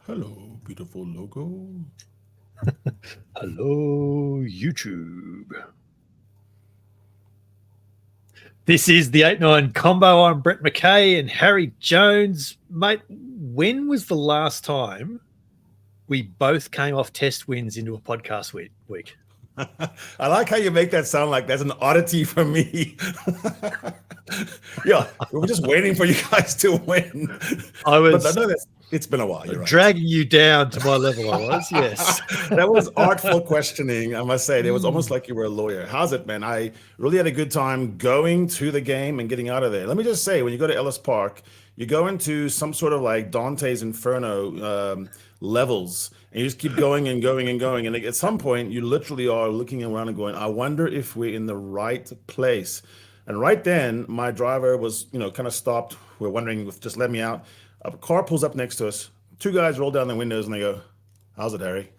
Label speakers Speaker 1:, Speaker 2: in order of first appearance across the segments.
Speaker 1: Hello, beautiful logo.
Speaker 2: Hello, YouTube. This is the 8-9 combo. I'm Brett McKay and Harry Jones. Mate, when was the last time we both came off test wins into a podcast week?
Speaker 1: I like how you make that sound like that's an oddity for me. Yeah, we were just waiting for you guys to win. But I know it's been a while. You're right.
Speaker 2: Dragging you down to my level, I was, yes.
Speaker 1: That was artful questioning, I must say. It was almost like you were a lawyer. How's it, man? I really had a good time going to the game and getting out of there. Let me just say, when you go to Ellis Park, you go into some sort of like Dante's Inferno levels, and you just keep going and going and going. And at some point, you literally are looking around and going, I wonder if we're in the right place. And right then, my driver was, kind of stopped. We're wondering if just let me out. A car pulls up next to us. Two guys roll down the windows and they go, "How's it, Harry?"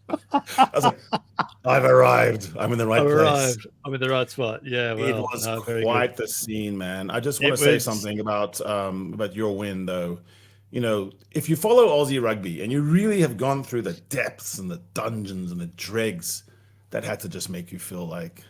Speaker 1: I was like, "I've arrived. I'm in the right place.
Speaker 2: I'm in the right spot." Yeah, well,
Speaker 1: it was quite the scene, man. I just want to say something about your win, though. If you follow Aussie rugby and you really have gone through the depths and the dungeons and the dregs, that had to just make you feel like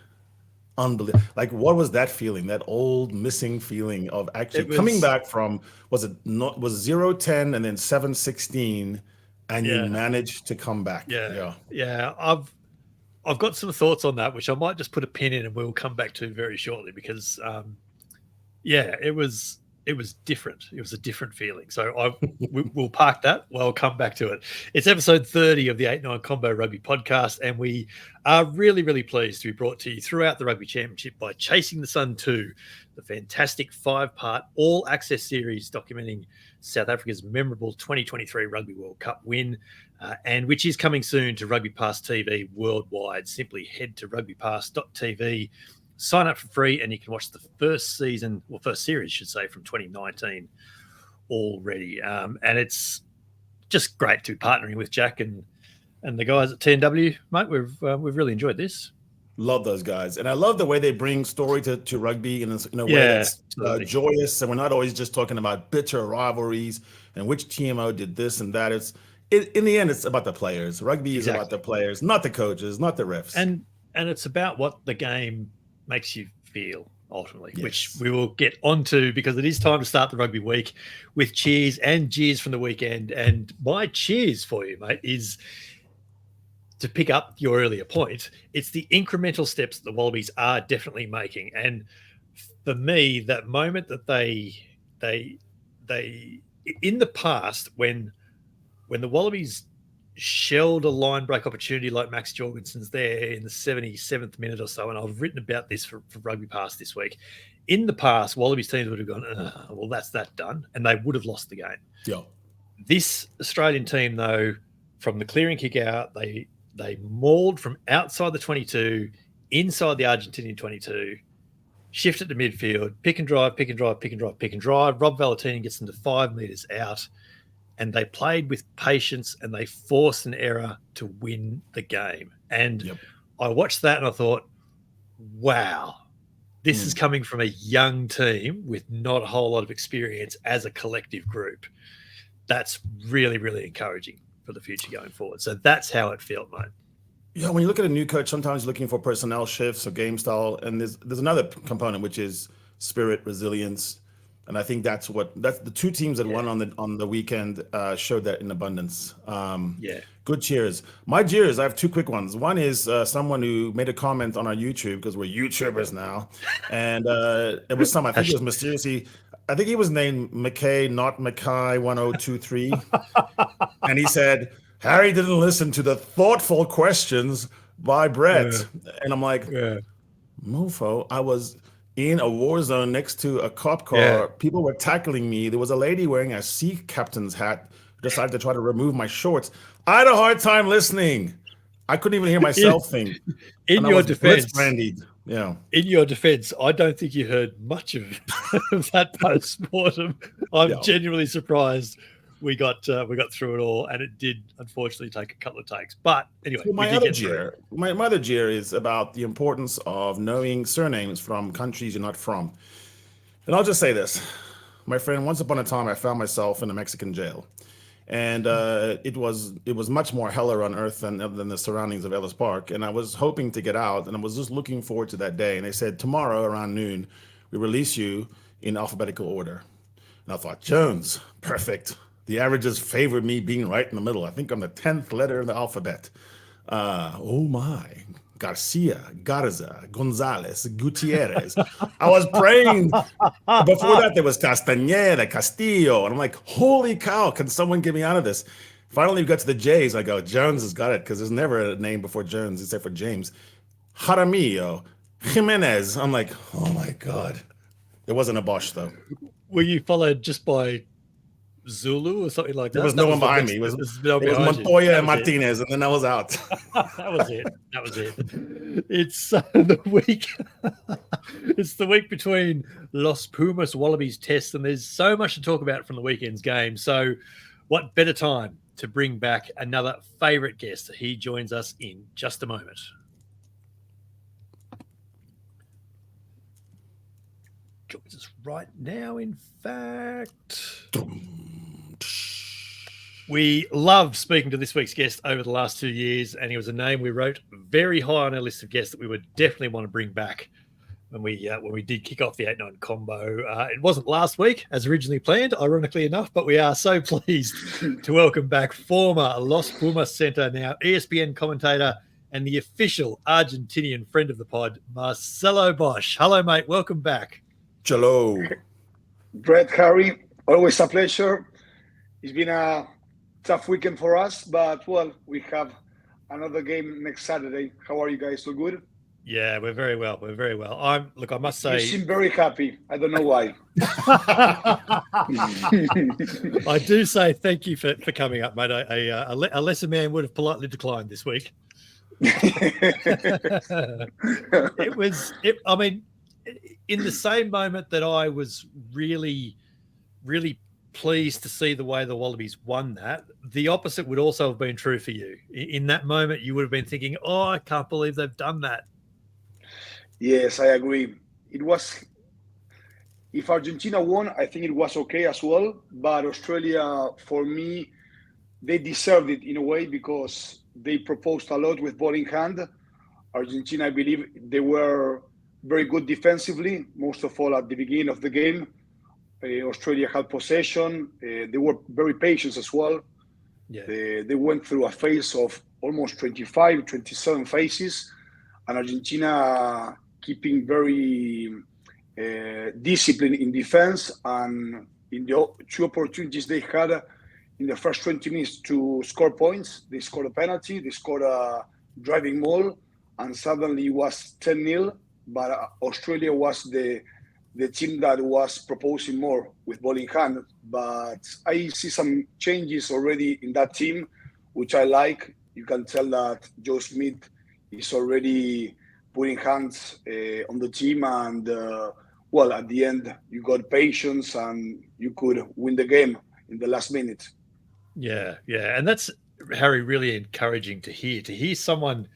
Speaker 1: unbelievable. Like, what was that feeling? That old missing feling of actually coming back from, was 0-10 and then 7-16, and you managed to come back.
Speaker 2: Yeah. I've got some thoughts on that, which I might just put a pin in and we'll come back to very shortly because, it was different. It was a different feeling. So we'll park that. I'll come back to it. It's episode 30 of the 8-9 Combo Rugby podcast, and we are really, really pleased to be brought to you throughout the Rugby Championship by Chasing the Sun 2, the fantastic 5-part all-access series documenting South Africa's memorable 2023 Rugby World Cup win, and which is coming soon to RugbyPass TV worldwide. Simply head to rugbypass.tv. Sign up for free, and you can watch the first series, should say, from 2019 already. And it's just great to be partnering with Jack and the guys at TNW, mate. We've really enjoyed this.
Speaker 1: Love those guys, and I love the way they bring story to rugby in a way that's joyous, and we're not always just talking about bitter rivalries and which TMO did this and that. In the end, it's about the players. Rugby is about the players, not the coaches, not the refs,
Speaker 2: and it's about what the game makes you feel ultimately, which we will get onto because it is time to start the rugby week with cheers and jeers from the weekend. And my cheers for you, mate, is to pick up your earlier point. It's the incremental steps that the Wallabies are definitely making. And for me, that moment that they in the past, when the Wallabies shelled a line break opportunity like Max Jorgensen's there in the 77th minute or so, and I've written about this for RugbyPass this week. In the past, Wallabies teams would have gone, well, that's that done, and they would have lost the game.
Speaker 1: Yeah.
Speaker 2: This Australian team, though, from the clearing kick out, they mauled from outside the 22, inside the Argentinian 22, shifted to midfield, pick and drive. Rob Valentini gets them to 5 meters out, and they played with patience and they forced an error to win the game. And I watched that and I thought, wow, this is coming from a young team with not a whole lot of experience as a collective group. That's really, really encouraging for the future going forward. So that's how it felt, mate.
Speaker 1: Yeah, when you look at a new coach, sometimes you're looking for personnel shifts or game style. And there's another component, which is spirit, resilience. And I think that's the two teams that won on the weekend showed that in abundance. Good cheers. My cheers, I have two quick ones. One is someone who made a comment on our YouTube, because we're YouTubers now. And it was I think it was mysteriously, I think he was named McKay, not McKay 1023. And he said, Harry didn't listen to the thoughtful questions by Brett. And I'm like, mofo, I was in a war zone next to a cop car. People were tackling me. There was a lady wearing a sea captain's hat who decided to try to remove my shorts. I had a hard time listening. I couldn't even hear myself think.
Speaker 2: In your defense,
Speaker 1: in
Speaker 2: your defense, I don't think you heard much of that post-mortem. I'm genuinely surprised we got through it all, and it did unfortunately take a couple of takes. But anyway,
Speaker 1: my other jeer is about the importance of knowing surnames from countries you're not from. And I'll just say this, my friend. Once upon a time, I found myself in a Mexican jail, And it was much more heller on earth than the surroundings of Ellis Park. And I was hoping to get out, and I was just looking forward to that day. And they said, tomorrow around noon, we release you in alphabetical order. And I thought, Jones, perfect. The averages favored me being right in the middle. I think I'm the 10th letter in the alphabet. Oh my. Garcia, Garza, Gonzalez, Gutierrez. I was praying. Before that, there was Castañeda, Castillo. And I'm like, holy cow, can someone get me out of this? Finally, we got to the J's. I go, Jones has got it, because there's never a name before Jones except for James. Jaramillo, Jimenez. I'm like, oh my God. It wasn't a Bosch, though.
Speaker 2: Were you followed just by Zulu or something like that?
Speaker 1: There was no one behind me. It was Montoya and Martinez, and then I was out.
Speaker 2: That was it. It's the week. It's the week between Los Pumas Wallabies test, and there's so much to talk about from the weekend's game. So, what better time to bring back another favourite guest? He joins us in just a moment. Joins us right now, in fact. We love speaking to this week's guest over the last 2 years, and he was a name we wrote very high on our list of guests that we would definitely want to bring back when we did kick off the 8-9 combo. It wasn't last week, as originally planned, ironically enough, but we are so pleased to welcome back former Los Pumas center, now ESPN commentator, and the official Argentinian friend of the pod, Marcelo Bosch. Hello, mate. Welcome back.
Speaker 1: Hello.
Speaker 3: Brett, Harry, always a pleasure. It's been a tough weekend for us, but, well, we have another game next Saturday. How are you guys? All good?
Speaker 2: Yeah, we're very well. I must say,
Speaker 3: you seem very happy. I don't know why.
Speaker 2: I do say thank you for coming up, mate. A lesser man would have politely declined this week. I mean, in the same moment that I was really, really pleased to see the way the Wallabies won that, the opposite would also have been true for you. In that moment, you would have been thinking, oh, I can't believe they've done that.
Speaker 3: Yes, I agree. It was, if Argentina won, I think it was okay as well. But Australia, for me, they deserved it in a way because they proposed a lot with ball in hand. Argentina, I believe, they were very good defensively, most of all at the beginning of the game. Australia had possession. They were very patient as well.
Speaker 2: Yeah.
Speaker 3: They went through a phase of almost 25, 27 phases, and Argentina keeping very disciplined in defense. And in the two opportunities they had in the first 20 minutes to score points, they scored a penalty, they scored a driving maul, and suddenly it was 10-0. But Australia was the team that was proposing more with ball in hand. But I see some changes already in that team, which I like. You can tell that Joe Smith is already putting hands on the team. And, well, at the end, you got patience and you could win the game in the last minute.
Speaker 2: Yeah. And that's, Harry, really encouraging to hear someone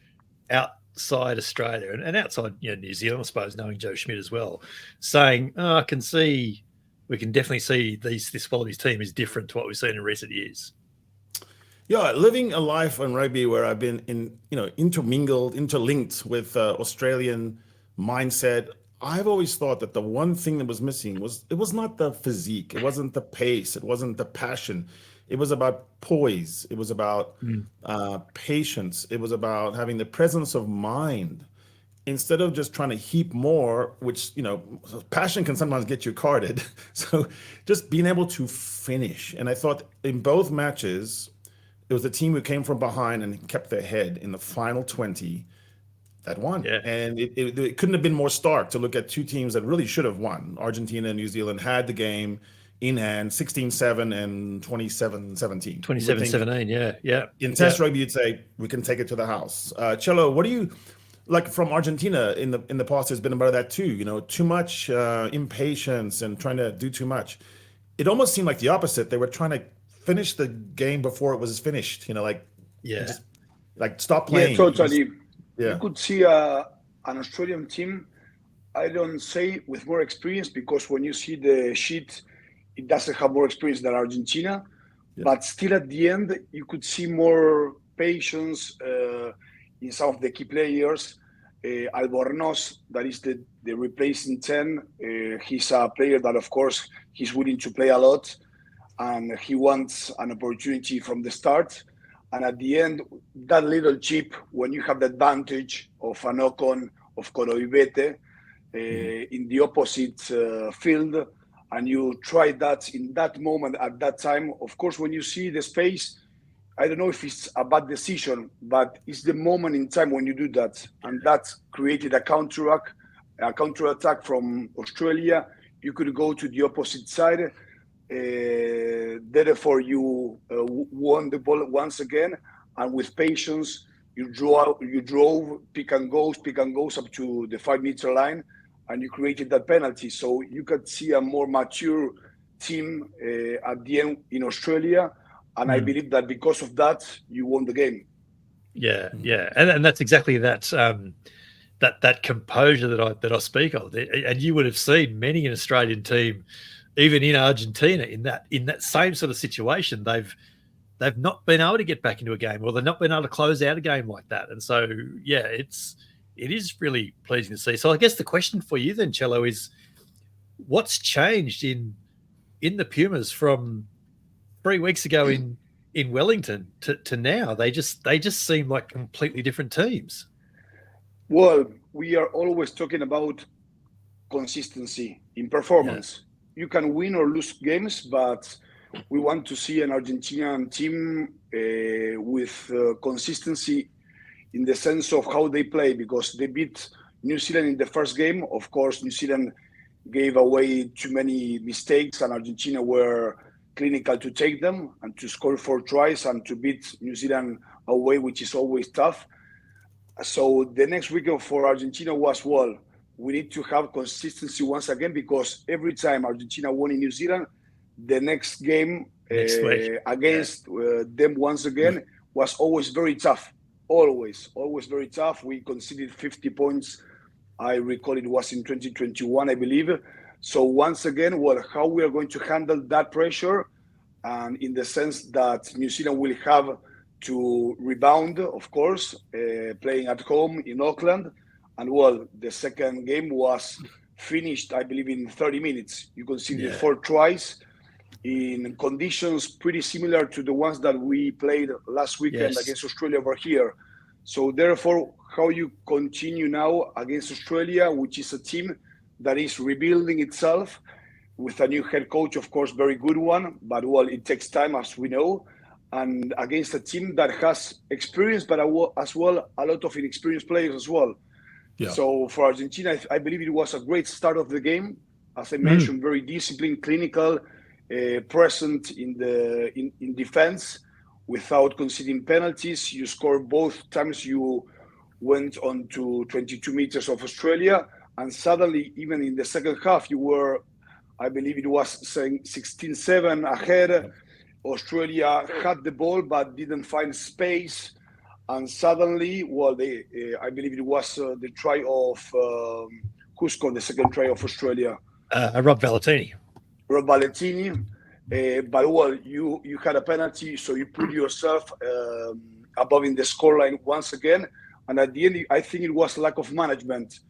Speaker 2: outside Australia and outside New Zealand, I suppose, knowing Joe Schmidt as well, saying, we can definitely see this Wallabies team is different to what we've seen in recent years.
Speaker 1: Yeah, living a life on rugby where I've been interlinked with Australian mindset, I've always thought that the one thing that was missing was not the physique, it wasn't the pace, it wasn't the passion. It was about poise. It was about patience. It was about having the presence of mind instead of just trying to heap more, which, passion can sometimes get you carded. So just being able to finish. And I thought in both matches, it was the team who came from behind and kept their head in the final 20 that won.
Speaker 2: Yeah.
Speaker 1: And it couldn't have been more stark to look at two teams that really should have won. Argentina and New Zealand had the game in hand, 16-7 and 27-17.
Speaker 2: 27-17, yeah.
Speaker 1: In test rugby, you'd say, we can take it to the house. Cello, what do you, like from Argentina in the past, there's been about that too, too much impatience and trying to do too much. It almost seemed like the opposite. They were trying to finish the game before it was finished, stop playing.
Speaker 3: Yeah, totally.
Speaker 1: Yeah.
Speaker 3: You could see an Australian team, I don't say with more experience, because when you see the sheet, it doesn't have more experience than Argentina, But still at the end, you could see more patience in some of the key players. Albornoz, that is the replacing 10, he's a player that, of course, he's willing to play a lot, and he wants an opportunity from the start. And at the end, that little chip, when you have the advantage of a knock-on of Coroibete in the opposite field, and you try that in that moment at that time, of course, when you see the space, I don't know if it's a bad decision, but it's the moment in time when you do that. And that created a counter-attack from Australia. You could go to the opposite side. Therefore, you won the ball once again. And with patience, you drove pick and goes up to the 5-meter line, and you created that penalty. So you could see a more mature team at the end in Australia. And I believe that because of that, you won the game.
Speaker 2: Yeah, and that's exactly that that composure that I speak of. And you would have seen many an Australian team, even in Argentina, in that same sort of situation. They've not been able to get back into a game, or they've not been able to close out a game like that. And so, yeah, it is really pleasing to see. So I guess the question for you then, Cello, is what's changed in the Pumas from 3 weeks ago in Wellington to now? They just seem like completely different teams.
Speaker 3: Well, we are always talking about consistency in performance. You can win or lose games, but we want to see an Argentinian team with consistency in the sense of how they play, because they beat New Zealand in the first game. Of course, New Zealand gave away too many mistakes, and Argentina were clinical to take them and to score 4 tries and to beat New Zealand away, which is always tough. So the next weekend for Argentina was, well, we need to have consistency once again, because every time Argentina won in New Zealand, the next game against them once again was always very tough. Always very tough. We conceded 50 points. I recall it was in 2021, I believe. So once again, well, how we are going to handle that pressure, and in the sense that New Zealand will have to rebound, of course, playing at home in Auckland. And well, the second game was finished, I believe, in 30 minutes. You conceded 4 tries in conditions pretty similar to the ones that we played last weekend against Australia over here. So therefore, how you continue now against Australia, which is a team that is rebuilding itself with a new head coach, of course, very good one, but well, it takes time, as we know, and against a team that has experience, but as well, a lot of inexperienced players as well. Yeah. So for Argentina, I believe it was a great start of the game. As I mentioned, very disciplined, clinical, present in defense without conceding penalties. You scored both times you went on to 22 meters of Australia, and suddenly, even in the second half, you were, I believe it was 16-7 ahead. Australia had the ball but didn't find space, and suddenly, well, I believe it was the try of who scored the second try of Australia?
Speaker 2: Rob Valentini.
Speaker 3: But well, you had a penalty, so you put yourself above in the scoreline once again. And at the end, I think it was lack of management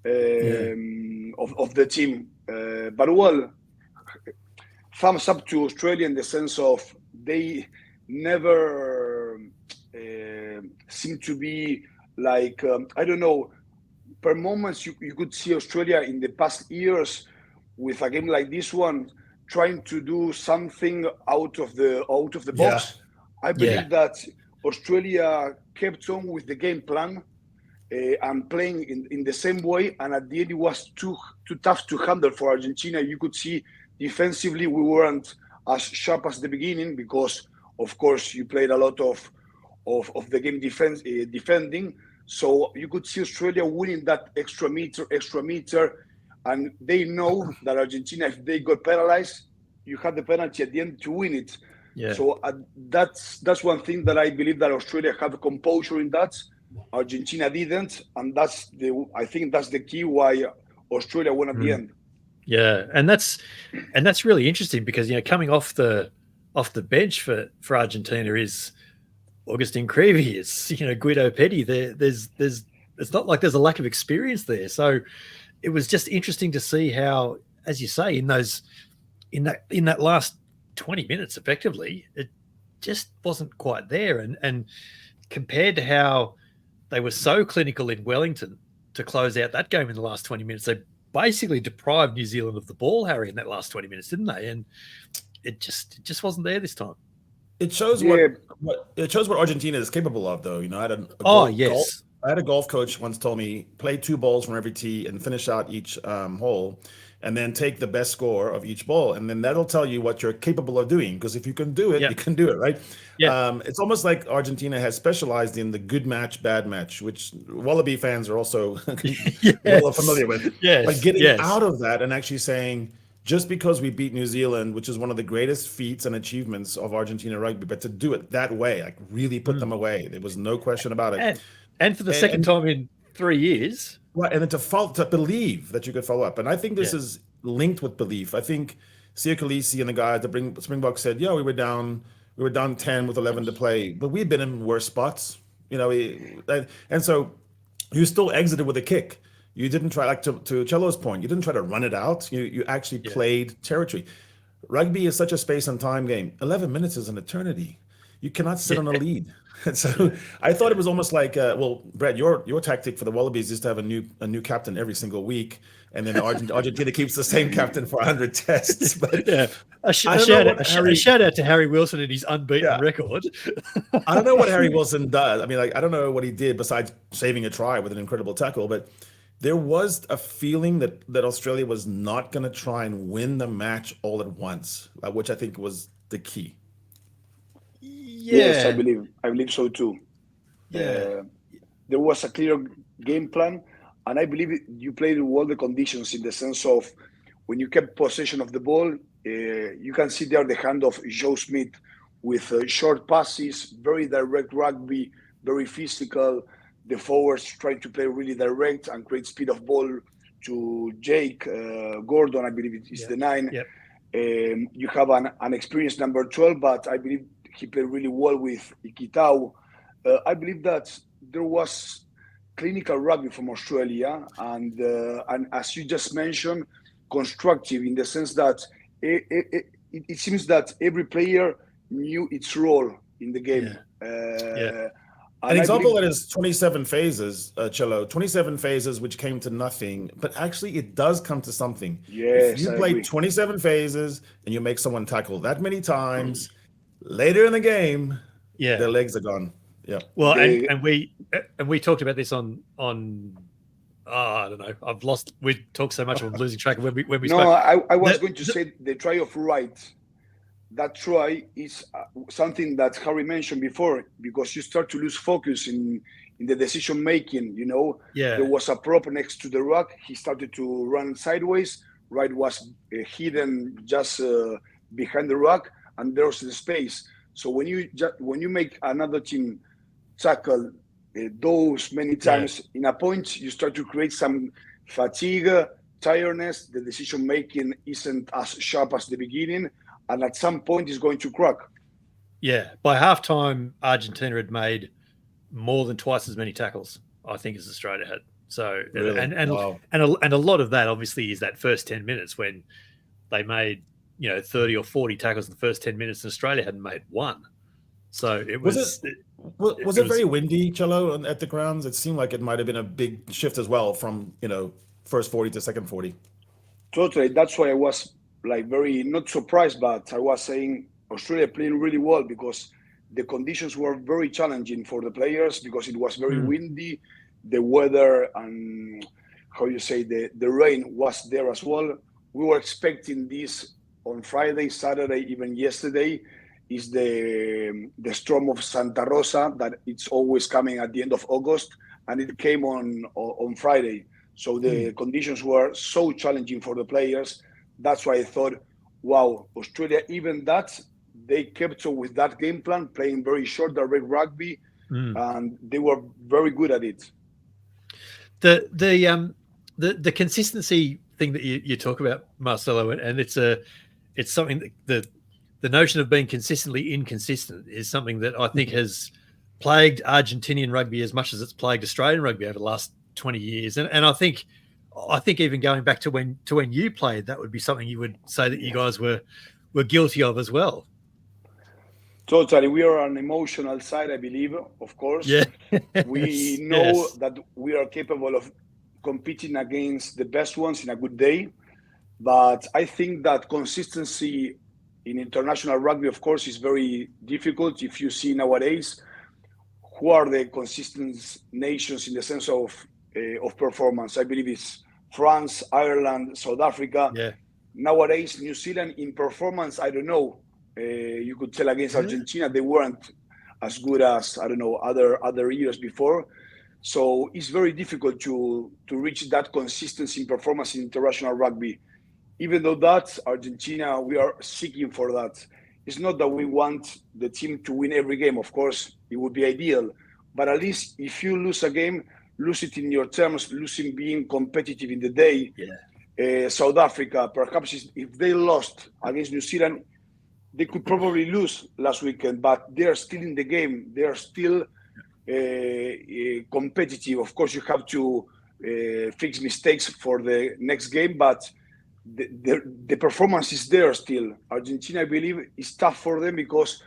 Speaker 3: of the team. But well, thumbs up to Australia in the sense of they never seem to be like, I don't know, per moments you could see Australia in the past years with a game like this one trying to do something out of the box. I believe that Australia kept on with the game plan and playing in the same way, and at the end it was too tough to handle for Argentina. You could see defensively we weren't as sharp as the beginning because, of course, you played a lot of the game defending. So you could see Australia winning that extra meter, and they know that Argentina, if they got penalized, you had the penalty at the end to win it. Yeah. So that's one thing that I believe that Australia had composure in that. Argentina didn't, and I think that's the key why Australia won at the end.
Speaker 2: Yeah, and that's really interesting because coming off the off the bench for Argentina is Augustin Creevy, it's Guido Petty. There's it's not like there's a lack of experience there. So it was just interesting to see how, as you say, in that last 20 minutes, effectively, it just wasn't quite there. And compared to how they were so clinical in Wellington to close out that game in the last 20 minutes, they basically deprived New Zealand of the ball, Harry, in that last 20 minutes, didn't they? And it just wasn't there this time.
Speaker 1: It shows what Argentina is capable of, though. I had I had a golf coach once told me, play 2 balls from every tee and finish out each hole, and then take the best score of each ball, and then that'll tell you what you're capable of doing. Because if you can do it, you can do it, right? Yeah. It's almost like Argentina has specialized in the good match, bad match, which Wallaby fans are also well familiar with.
Speaker 2: Yes.
Speaker 1: But getting out of that and actually saying, just because we beat New Zealand, which is one of the greatest feats and achievements of Argentina rugby, but to do it that way, like really put them away, there was no question about it.
Speaker 2: And for the second time in 3 years.
Speaker 1: Right, and then to believe that you could follow up. And I think this is linked with belief. I think Sia Khaleesi and the guys at Springboks said, we were down 10 with 11 to play, but we've been in worse spots, and so you still exited with a kick. You didn't try, like to Cello's point, you didn't try to run it out. You actually played territory. Rugby is such a space and time game. 11 minutes is an eternity. You cannot sit on a lead. And so I thought it was almost like, Brett, your tactic for the Wallabies is to have a new captain every single week, and then Argentina keeps the same captain for 100 tests. But
Speaker 2: a shout out to Harry Wilson and his unbeaten record.
Speaker 1: I don't know what Harry Wilson does. I mean, I don't know what he did besides saving a try with an incredible tackle, but there was a feeling that Australia was not going to try and win the match all at once, which I think was the key.
Speaker 3: Yes, I believe so too. There was a clear game plan, and I believe you played in all the conditions, in the sense of when you kept possession of the ball, you can see there the hand of Joe Smith with short passes, very direct rugby, very physical. The forwards trying to play really direct and create speed of ball to Jake Gordon, I believe it is the 9. Yep. You have an experienced number 12, but I believe he played really well with Ikitau. I believe that there was clinical rugby from Australia, and as you just mentioned, constructive, in the sense that it seems that every player knew its role in the game.
Speaker 1: An example that is 27 phases, Cello, 27 phases which came to nothing, but actually it does come to something.
Speaker 3: Yes,
Speaker 1: if you play 27 phases and you make someone tackle that many times, later in the game, their legs are gone. Yeah.
Speaker 2: Well, and we talked about this on I don't know. I've lost. We talked so much. I'm losing track of when we spoke.
Speaker 3: No, I was going to say the try of Wright. That try is something that Harry mentioned before, because you start to lose focus in the decision making. There was a prop next to the ruck. He started to run sideways. Wright was hidden just behind the ruck, and there's the space. So when you make another team tackle those many times in a point, you start to create some fatigue, tiredness. The decision making isn't as sharp as the beginning, and at some point it's going to crack.
Speaker 2: Yeah, by halftime, Argentina had made more than twice as many tackles, I think, as Australia had. So
Speaker 1: really?
Speaker 2: and a lot of that obviously is that first 10 minutes when they made 30 or 40 tackles in the first 10 minutes, and Australia hadn't made one. So it was.
Speaker 1: Was it very windy, Cello, at the grounds? It seemed like it might have been a big shift as well from first 40 to second 40.
Speaker 3: Totally. That's why I was very not surprised, but I was saying Australia playing really well, because the conditions were very challenging for the players, because it was very windy. The weather and the rain was there as well. We were expecting this on Friday, Saturday, even yesterday. Is the storm of Santa Rosa that it's always coming at the end of August, and it came on Friday. So the conditions were so challenging for the players. That's why I thought, wow, Australia, even that, they kept with that game plan, playing very short, direct rugby, and they were very good at it.
Speaker 2: The consistency thing that you talk about, Marcelo, and it's something that the the notion of being consistently inconsistent is something that I think has plagued Argentinian rugby as much as it's plagued Australian rugby over the last 20 years. And I think even going back to when you played, that would be something you would say that you guys were guilty of as well.
Speaker 3: Totally. We are on emotional side, I believe, of course.
Speaker 2: Yeah.
Speaker 3: We know that we are capable of competing against the best ones in a good day. But I think that consistency in international rugby, of course, is very difficult. If you see nowadays, who are the consistent nations in the sense of performance? I believe it's France, Ireland, South Africa.
Speaker 2: Yeah.
Speaker 3: Nowadays, New Zealand in performance, I don't know. You could tell against Argentina, they weren't as good as, I don't know, other years before. So it's very difficult to reach that consistency in performance in international rugby. Even though that Argentina, we are seeking for that. It's not that we want the team to win every game. Of course, it would be ideal. But at least if you lose a game, lose it in your terms, losing being competitive in the day.
Speaker 2: Yeah.
Speaker 3: South Africa, perhaps if they lost against New Zealand, they could probably lose last weekend, but they are still in the game. They are still competitive. Of course, you have to fix mistakes for the next game, but the performance is there still. Argentina, I believe, is tough for them because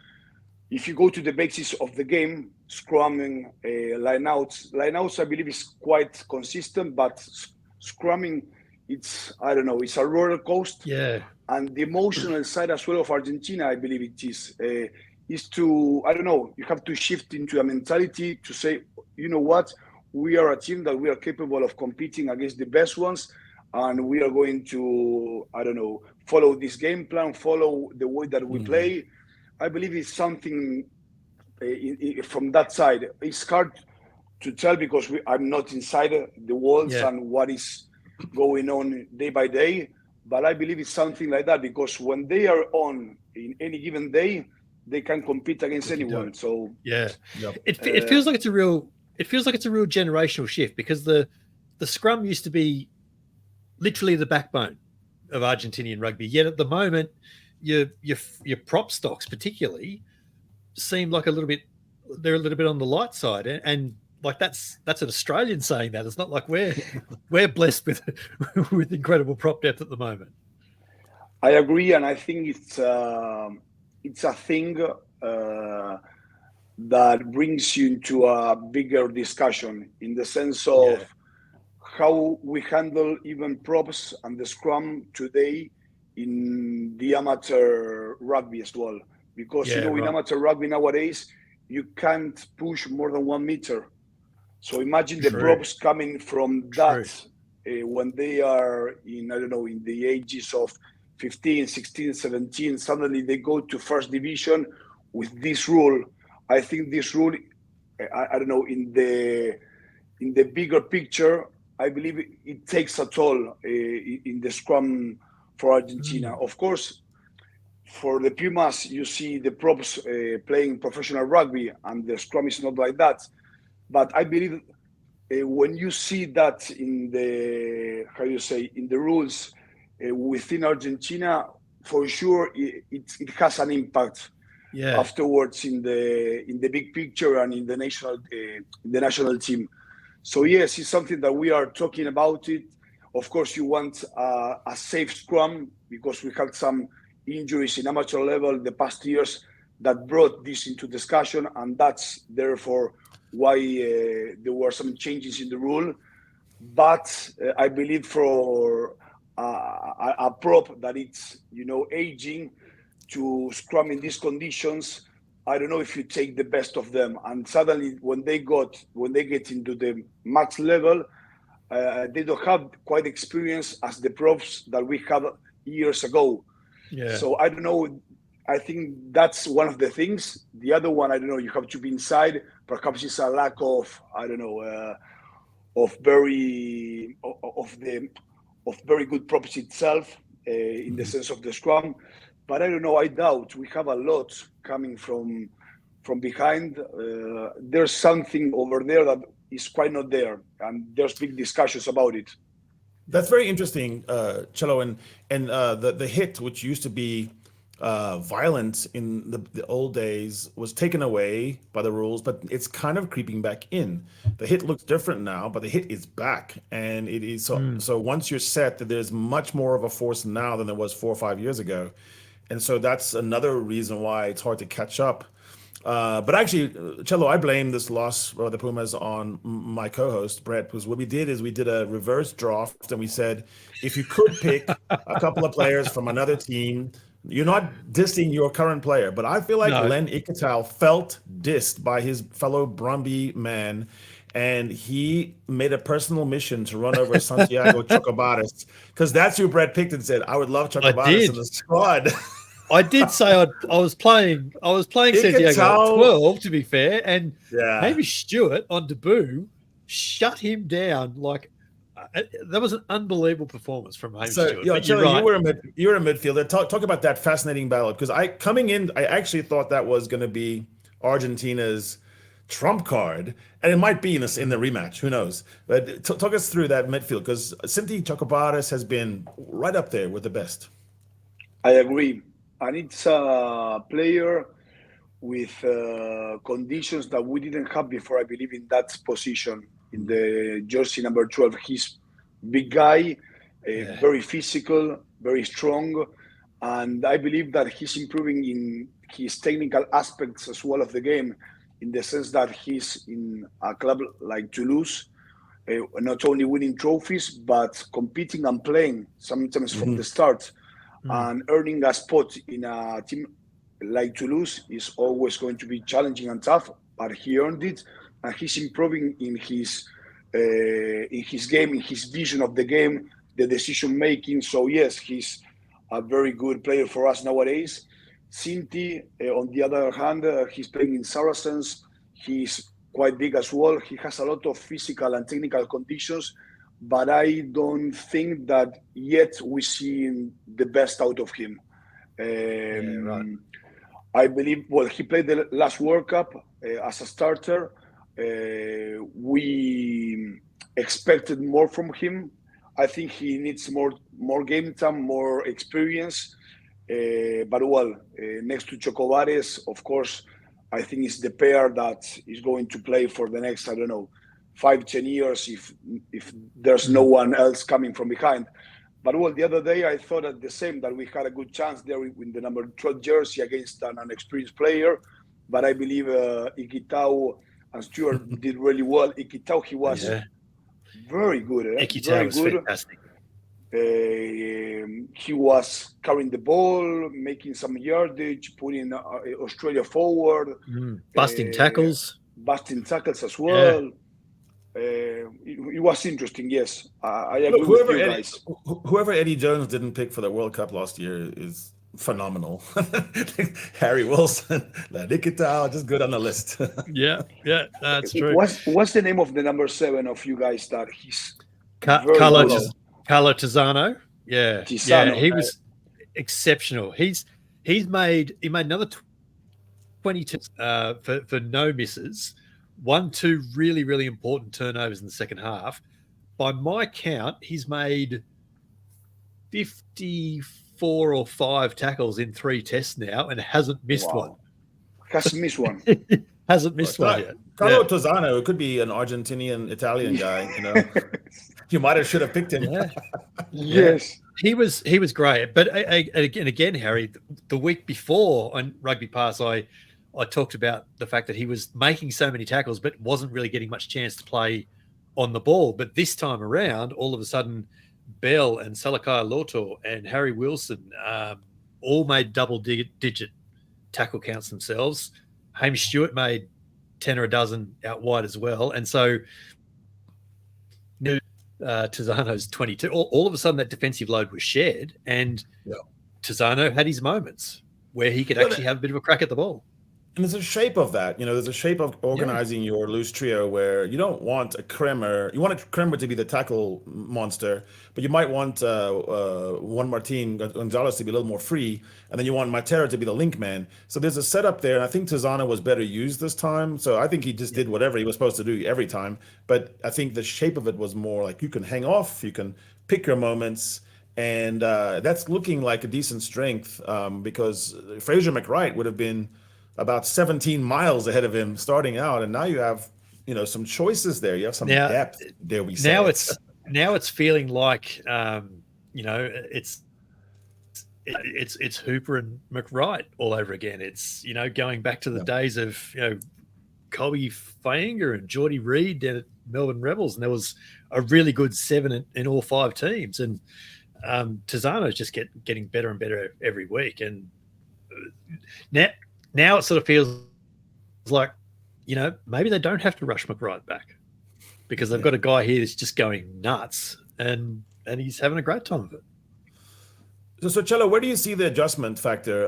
Speaker 3: if you go to the basis of the game, scrumming, lineouts, I believe is quite consistent, but scrumming, it's a roller coaster.
Speaker 2: Yeah.
Speaker 3: And the emotional side as well of Argentina, I believe it is to, you have to shift into a mentality to say, you know what, we are a team that we are capable of competing against the best ones, and we are going to, follow this game plan, follow the way that we play. I believe it's something from that side. It's hard to tell because I'm not inside the walls and what is going on day by day. But I believe it's something like that because when they are on in any given day, they can compete against anyone. So
Speaker 2: it feels like it's a real generational shift because the scrum used to be literally the backbone of Argentinian rugby. Yet at the moment, your prop stocks particularly seem like they're a little bit on the light side, and like that's an Australian saying that. It's not like we're blessed with incredible prop depth at the moment.
Speaker 3: I agree, and I think it's a thing that brings you into a bigger discussion in the sense of how we handle even props and the scrum today in the amateur rugby as well. Because in amateur rugby nowadays, you can't push more than 1 meter. So imagine the props coming from that when they are in the ages of 15, 16, 17, suddenly they go to first division with this rule. I think this rule, in the bigger picture, I believe it takes a toll in the scrum for Argentina. Of course, for the Pumas, you see the props playing professional rugby, and the scrum is not like that. But I believe when you see that in the rules within Argentina, for sure it has an impact afterwards in the big picture and in the national team. So yes, it's something that we are talking about it. Of course, you want a safe scrum because we had some injuries in amateur level the past years that brought this into discussion, and that's therefore why there were some changes in the rule. But I believe for a prop that it's aging to scrum in these conditions, I don't know if you take the best of them. And suddenly when they get into the max level, they don't have quite experience as the props that we had years ago.
Speaker 2: Yeah.
Speaker 3: So I don't know. I think that's one of the things. The other one, I don't know. You have to be inside. Perhaps it's a lack of very good props itself in the sense of the scrum. But I don't know. I doubt we have a lot coming from behind. There's something over there that is quite not there, and there's big discussions about it.
Speaker 1: That's very interesting, Cello, and the hit, which used to be violence in the old days was taken away by the rules, but it's kind of creeping back in. The hit looks different now, but the hit is back, and it is so once you're set, that there's much more of a force now than there was 4 or 5 years ago, and so that's another reason why it's hard to catch up. But actually, Cello, I blame this loss of the Pumas on my co-host Brett, because what we did is we did a reverse draft, and we said if you could pick a couple of players from another team, you're not dissing your current player, but I feel like Len Ikitau felt dissed by his fellow Brumby man, and he made a personal mission to run over Santiago Chocobares, because that's who Brett picked and said, I would love Chocobares in the squad.
Speaker 2: I did say I was playing Santiago at 12, to be fair, and Hamish Stewart on debut shut him down. Like that was an unbelievable performance from Hamish Stewart.
Speaker 1: Yeah, you were a midfielder. Talk about that fascinating battle, because I actually thought that was going to be Argentina's trump card, and it might be in the rematch. Who knows? But talk us through that midfield, because Cinti Chocobares has been right up there with the best.
Speaker 3: I agree. And it's a player with conditions that we didn't have before, I believe, in that position, in the jersey number 12. He's big guy, very physical, very strong. And I believe that he's improving in his technical aspects as well of the game, in the sense that he's in a club like Toulouse, not only winning trophies, but competing and playing sometimes from the start. And earning a spot in a team like Toulouse is always going to be challenging and tough, but he earned it, and he's improving in his game, in his vision of the game, the decision making. So yes, he's a very good player for us nowadays. Cinti, on the other hand, he's playing in Saracens. He's quite big as well. He has a lot of physical and technical conditions, but I don't think that yet we're seeing the best out of him. I believe, he played the last World Cup as a starter. We expected more from him. I think he needs more game time, more experience. But next to Chocobares, of course, I think it's the pair that is going to play for the next, 5-10 years if there's no one else coming from behind. But the other day I thought that we had a good chance there in the number 12 jersey against an unexperienced player. But I believe Ikitau and Stewart did really well. Ikitau, he was very good.
Speaker 2: Ikitau was fantastic.
Speaker 3: He was carrying the ball, making some yardage, putting Australia forward,
Speaker 2: busting tackles
Speaker 3: as well. Yeah. It was interesting, yes. I agree with you guys.
Speaker 1: Whoever Eddie Jones didn't pick for the World Cup last year is phenomenal. Harry Wilson, Ikitau, just good on the list.
Speaker 2: yeah, that's true.
Speaker 3: What's the name of the number 7 of you guys that he's
Speaker 2: Carlo Tizzano? Yeah, he was exceptional. He made another 22 for no misses. 1-2 really, really important turnovers in the second half. By my count, he's made 54 or 5 tackles in 3 tests now and hasn't missed one.
Speaker 3: Hasn't missed one.
Speaker 2: Hasn't missed one yet.
Speaker 1: Carlo Tizzano, it could be an Argentinian Italian guy. You might should have picked him.
Speaker 2: Yeah.
Speaker 3: Yes,
Speaker 2: he was great. But again, Harry, the week before on RugbyPass, I talked about the fact that he was making so many tackles, but wasn't really getting much chance to play on the ball. But this time around, all of a sudden, Bell and Salakai Loto and Harry Wilson all made double-digit tackle counts themselves. Hamish Stewart made 10 or a dozen out wide as well. And so Tizzano's 22. All of a sudden, that defensive load was shared, and Tizzano had his moments where he could actually have a bit of a crack at the ball.
Speaker 1: And there's a shape of that, there's a shape of organizing your loose trio where you don't want a Kremer. You want a Kremer to be the tackle monster, but you might want Juan Martin Gonzalez to be a little more free, and then you want Matera to be the link man. So there's a setup there, and I think Tizzano was better used this time. So I think he just did whatever he was supposed to do every time. But I think the shape of it was more like you can hang off, you can pick your moments, And that's looking like a decent strength because Fraser McWright would have been about 17 miles ahead of him starting out, and now you have some choices there. You have some depth. There we say.
Speaker 2: Now it's feeling like it's Hooper and McWright all over again. It's going back to the days of Colby Fainga and Geordie Reid down at Melbourne Rebels, and there was a really good 7 in all 5 teams, and Tizano's just getting better and better every week. And now it sort of feels like maybe they don't have to rush McWright back because they've got a guy here that's just going nuts, and he's having a great time of it.
Speaker 1: So Cello, where do you see the adjustment factor?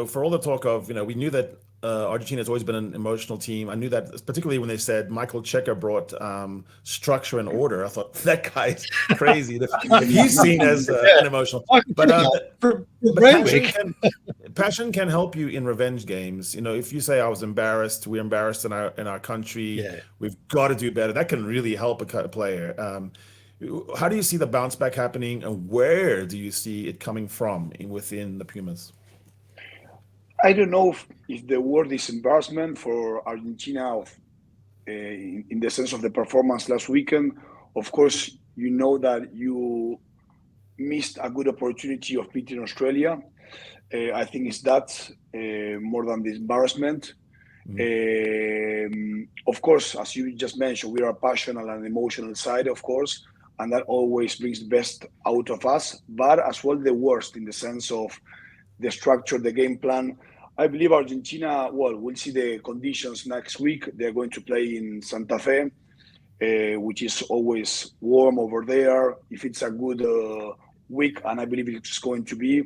Speaker 1: For all the talk of, we knew that Argentina has always been an emotional team. I knew that, particularly when they said Michael Cheika brought structure and order. I thought, that guy's crazy. If he's seen as unemotional. But passion can help you in revenge games. If you say, I was embarrassed, we're embarrassed in our country, we've got to do better. That can really help a player. How do you see the bounce back happening, and where do you see it coming from within the Pumas?
Speaker 3: I don't know if the word is embarrassment for Argentina in the sense of the performance last weekend. Of course, you know that you missed a good opportunity of beating Australia. I think it's that more than the embarrassment. Of course, as you just mentioned, we are passionate and emotional side, of course, and that always brings the best out of us, but as well the worst in the sense of the structure, the game plan. I believe Argentina, we'll see the conditions next week. They're going to play in Santa Fe, which is always warm over there. If it's a good week, and I believe it's going to be,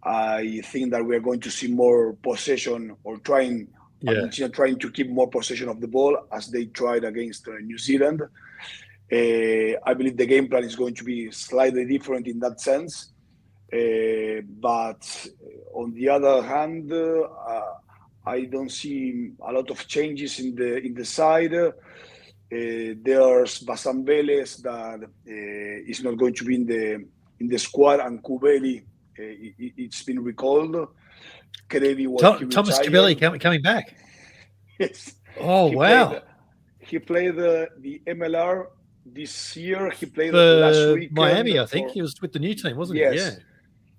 Speaker 3: I think that we're going to see more possession, or Argentina trying to keep more possession of the ball as they tried against New Zealand. I believe the game plan is going to be slightly different in that sense. But on the other hand, I don't see a lot of changes in the side. There's Basan Vélez that is not going to be in the squad, and Kubeli, it's been recalled.
Speaker 2: Thomas Kubeli coming back.
Speaker 3: Yes.
Speaker 2: Oh, wow.
Speaker 3: He played the MLR this year. He played
Speaker 2: for
Speaker 3: last weekend.
Speaker 2: Miami, I think. He was with the new team, wasn't he? Yeah.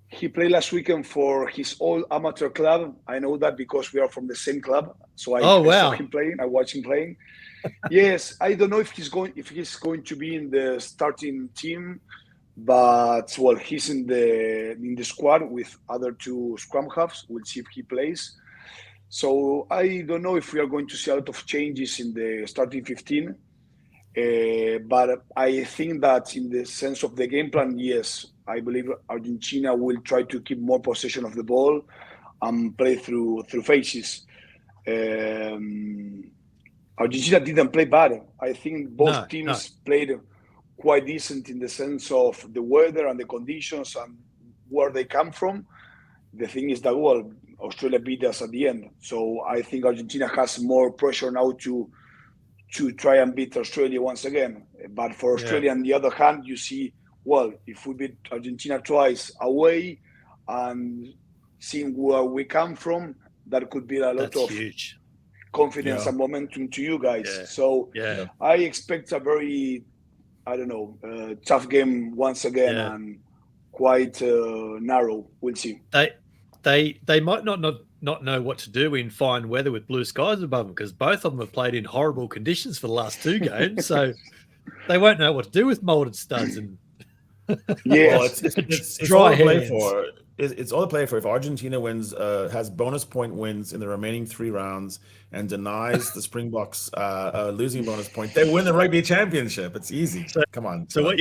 Speaker 3: He played last weekend for his old amateur club. I know that because we are from the same club. So I saw him playing. I watched him playing. Yes, I don't know if he's going to be in the starting team, but he's in the squad with other 2 scrum halves. We'll see if he plays. So I don't know if we are going to see a lot of changes in the starting 15. But I think that in the sense of the game plan, yes, I believe Argentina will try to keep more possession of the ball and play through phases. Argentina didn't play bad. I think both teams played quite decent in the sense of the weather and the conditions and where they come from. The thing is that, Australia beat us at the end. So I think Argentina has more pressure now to try and beat Australia once again. But for Australia, on the other hand, you see, if we beat Argentina twice away and seeing where we come from, that could be a lot of
Speaker 2: huge
Speaker 3: confidence and momentum to you guys. Yeah. So I expect a very, tough game once again and quite narrow. We'll see.
Speaker 2: They might not know what to do in fine weather with blue skies above them, because both of them have played in horrible conditions for the last 2 games. So they won't know what to do with molded studs. And
Speaker 1: it's dry hands. It's all to play for. If Argentina wins, has bonus point wins in the remaining 3 rounds and denies the Springboks losing bonus point, they win the rugby championship. It's easy. Come on.
Speaker 2: So what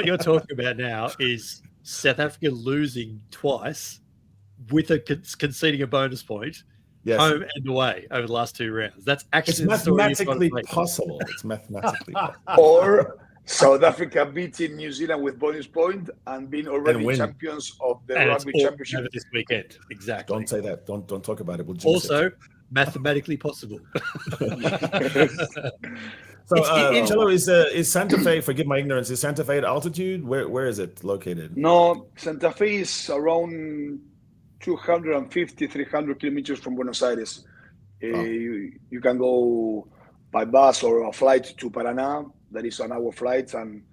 Speaker 2: you're talking about now is South Africa losing twice with conceding a bonus point, home and away over the last 2 rounds. That's actually
Speaker 1: mathematically possible. It's mathematically possible.
Speaker 3: Or South Africa beating New Zealand with bonus point and being already champions of the rugby championship
Speaker 2: this weekend. Exactly.
Speaker 1: Don't say that. Don't talk about it. We'll
Speaker 2: also mathematically possible.
Speaker 1: So,
Speaker 2: It's
Speaker 1: Cello, is Santa Fe, forgive my ignorance, is Santa Fe at altitude? Where is it located?
Speaker 3: No, Santa Fe is around 250, 300 kilometers from Buenos Aires. You can go by bus or a flight to Paraná. That is an hour flight and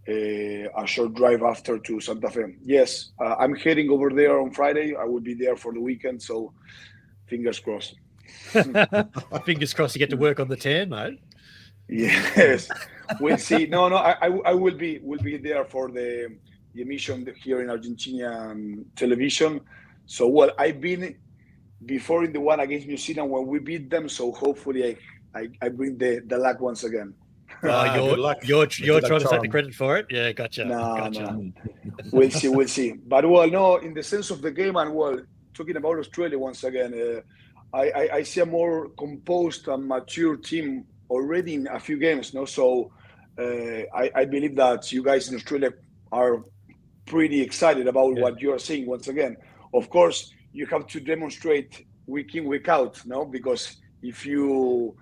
Speaker 3: a short drive after to Santa Fe. Yes, I'm heading over there on Friday. I will be there for the weekend, so fingers crossed.
Speaker 2: Fingers crossed you get to work on the tan, mate.
Speaker 3: Yes, we'll see. No, I will be there for the emission here in Argentinian television. So, well, I've been before in the one against New Zealand when we beat them. So hopefully I bring the luck once again.
Speaker 2: Good luck. You're trying to take the credit for it. Yeah, gotcha.
Speaker 3: No. We'll see. But well, no, in the sense of the game, and well, talking about Australia once again, I see a more composed and mature team already in a few games. No, so I believe that you guys in Australia are pretty excited about what you are seeing once again. Of course, you have to demonstrate week in, week out, no? Because if you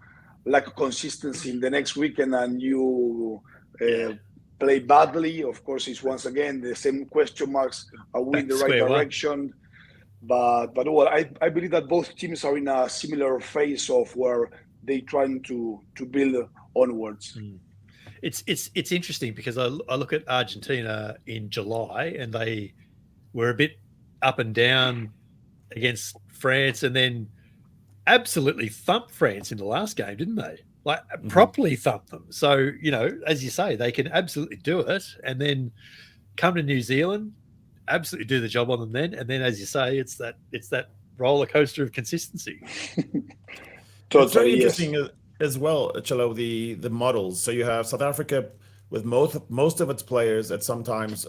Speaker 3: lack consistency in the next weekend and you play badly, of course, it's once again the same question marks. Are we in the right direction? But well, I believe that both teams are in a similar phase of where they're trying to build onwards.
Speaker 2: It's interesting because I look at Argentina in July and they were a bit up and down against France and then absolutely thumped France in the last game, didn't they? Like properly thumped them. So, as you say, they can absolutely do it and then come to New Zealand, absolutely do the job on them then. And then, as you say, it's that roller coaster of consistency.
Speaker 1: Totally, it's very interesting as well, Cello, the models. So you have South Africa with most of its players at sometimes